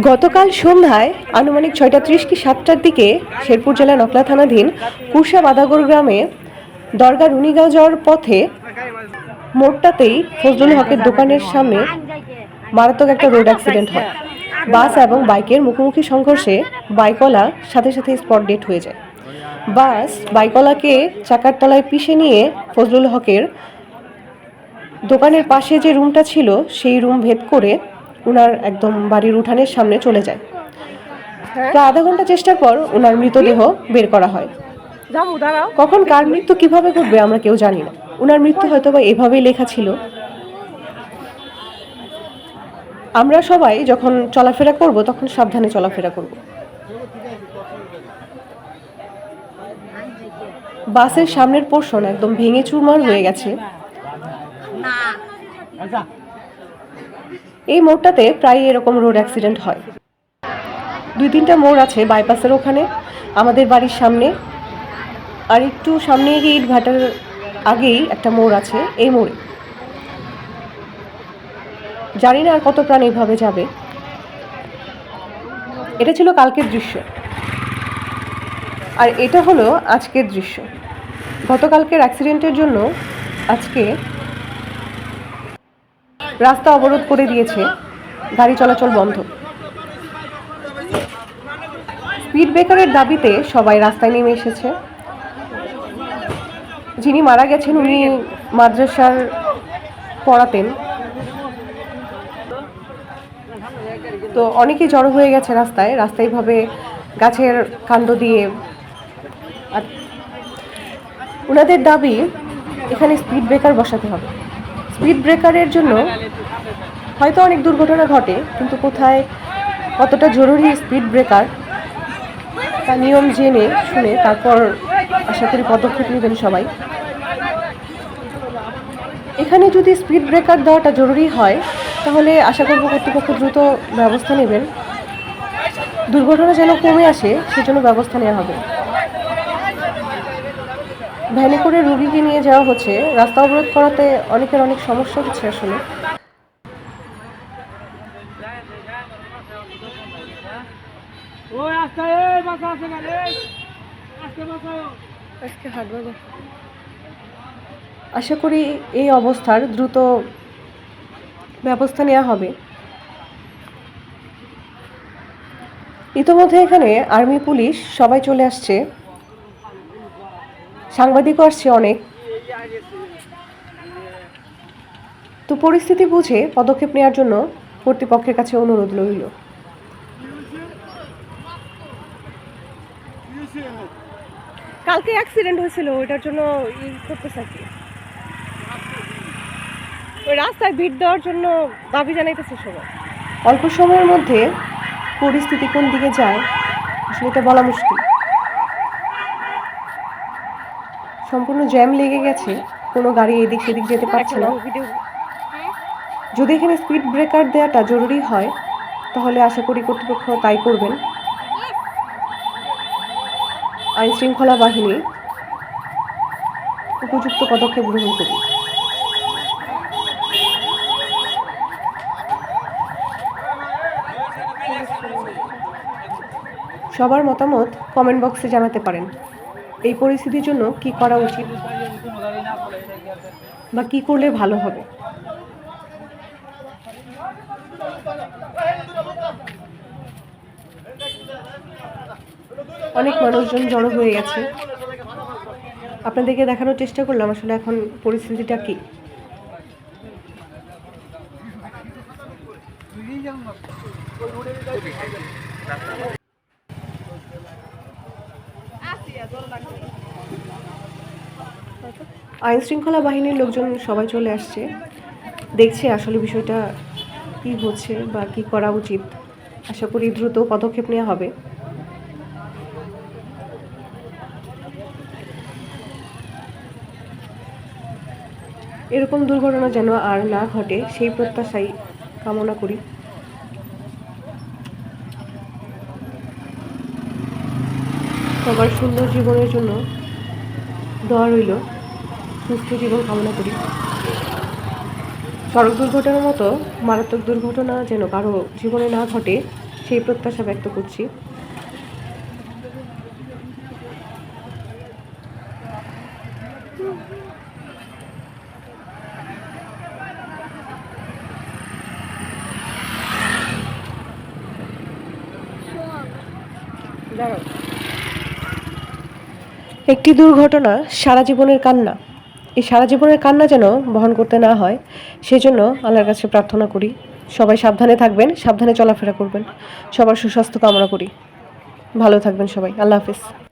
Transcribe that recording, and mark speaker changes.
Speaker 1: গতকাল সন্ধ্যায় আনুমানিক 6:30 কি 7টার দিকে শেরপুর জেলা নকলা থানাধীন কুরসা বাদাগর গ্রামে দরগা রুনিগাঁও যাওয়ার পথে মোড়টাতেই ফজলুল হকের দোকানের সামনে মারাত্মক একটা রোড অ্যাক্সিডেন্ট হয়। বাস এবং বাইকের মুখোমুখি সংঘর্ষে বাইকওয়ালা সাথে সাথে স্পট ডেড হয়ে যায়। বাস বাইকওয়ালাকে চাকার তলায় পিষে নিয়ে ফজলুল হকের দোকানের পাশে যে রুমটা ছিল সেই রুম ভেদ করে উনার একদম বাড়ির উঠানের সামনে চলে যায়। প্রায় আধা ঘন্টা চেষ্টার পর উনার মৃতদেহ বের করা হয়। কখন কার মৃত্যু কিভাবে ঘটবে আমরা কেউ জানি না। উনার মৃত্যু হয়তো বা এভাবেই লেখা ছিল। আমরা সবাই যখন চলাফেরা করব তখন সাবধানে চলাফেরা করব। বাসের সামনের পোর্শন একদম ভেঙে চুরমার হয়ে গেছে। এই মোড়টাতে প্রায় এরকম রোড অ্যাক্সিডেন্ট হয়। 2-3টা মোড় আছে বাইপাসের ওখানে, আমাদের বাড়ির সামনে, আর একটু সামনে গিয়ে ইট ভাটার আগেই একটা মোড় আছে। এই মোড়ে জানি না আর কত প্রাণ এইভাবে যাবে। এটা ছিল কালকের দৃশ্য, আর এটা হলো আজকের দৃশ্য। গতকালকের অ্যাক্সিডেন্টের জন্য আজকে রাস্তা অবরোধ করে দিয়েছে, গাড়ি চলাচল বন্ধ। স্পিড ব্রেকারের দাবিতে সবাই রাস্তায় নেমে এসেছে। যিনি মারা গেছেন উনি মাদ্রাসার পড়াতেন, তো অনেকেই জড়ো হয়ে গেছে রাস্তায় ভাবে গাছের কাণ্ড দিয়ে। আর ওনাদের দাবি এখানে স্পিড ব্রেকার বসাতে হবে। স্পিড ব্রেকারের জন্য হয়তো অনেক দুর্ঘটনা ঘটে, কিন্তু কোথায় কতটা জরুরি স্পিড ব্রেকার তা নিয়ম জেনে শুনে তারপর আশা করি পদক্ষেপ নেবেন সবাই। এখানে যদি স্পিড ব্রেকার দেওয়াটা জরুরি হয় তাহলে আশা করব কর্তৃপক্ষ দ্রুত ব্যবস্থা নেবেন, দুর্ঘটনা যেন কমে আসে সেজন্য ব্যবস্থা নেওয়া হবে। ভ্যানে করে রুগীকে নিয়ে যাওয়া হচ্ছে, রাস্তা অবরোধ করাতে অনেকের অনেক সমস্যা হচ্ছে। আসলে আশা করি এই অবস্থার দ্রুত ব্যবস্থা নেওয়া হবে। ইতোমধ্যে এখানে আর্মি, পুলিশ সবাই চলে আসছে, সাংবাদিকও আসছে অনেক। তো পরিস্থিতি বুঝে পদক্ষেপ নেওয়ার জন্য কর্তৃপক্ষের কাছে অনুরোধ রইল। কালকে অ্যাক্সিডেন্ট হয়েছিল, ওইটার জন্য করতেছে আর কি, ওই রাস্তায় ভিড় দেওয়ার জন্য দাবি জানাইতেছে সবাই। অল্প সময়ের মধ্যে পরিস্থিতি কোন দিকে যায় আসলে এটা বলা মুশকিল। সম্পূর্ণ জ্যাম লেগে গেছে, কোনো গাড়ি এদিক সেদিক যেতে পারছে না। যদি এখানে স্পিড ব্রেকার দেওয়াটা জরুরি হয় তাহলে আশা করি কর্তৃপক্ষ তাই করবেন। আইন শৃঙ্খলা বাহিনী উপযুক্ত পদক্ষেপ গ্রহণ করবে। সবার মতামত কমেন্ট বক্সে জানাতে পারেন। এই পরিস্থিতির জন্য কি করা উচিত বা কি করলে ভালো হবে। অনেক মানুষজন জড়ো হয়ে গেছে, আপনাদেরকে দেখানোর চেষ্টা করলাম আসলে এখন পরিস্থিতিটা কি। আইন শৃঙ্খলা বাহিনীর লোকজন সবাই চলে আসছে, দেখছে আসলে বিষয়টা কি হচ্ছে বা কি করা উচিত। আশা করি দ্রুত পদক্ষেপ নেওয়া হবে। এরকম দুর্ঘটনা যেন আর না ঘটে সেই প্রত্যাশাই কামনা করি। সবার সুন্দর জীবনের জন্য দোয়া রইল, সুস্থ জীবন কামনা করি। সড়ক দুর্ঘটনার মতো মারাত্মক দুর্ঘটনা যেন কারো জীবনে না ঘটে সেই প্রত্যাশা ব্যক্ত করছি। একটি দুর্ঘটনা সারা জীবনের কান্না। এই সারা জীবনের কান্না যেন বহন করতে না হয়, সেজন্য আল্লাহর কাছে প্রার্থনা করি। সবাই সাবধানে থাকবেন, সাবধানে চলাফেরা করবেন। সবার সুস্বাস্থ্য কামনা করি। ভালো থাকবেন সবাই। আল্লাহ হাফেজ।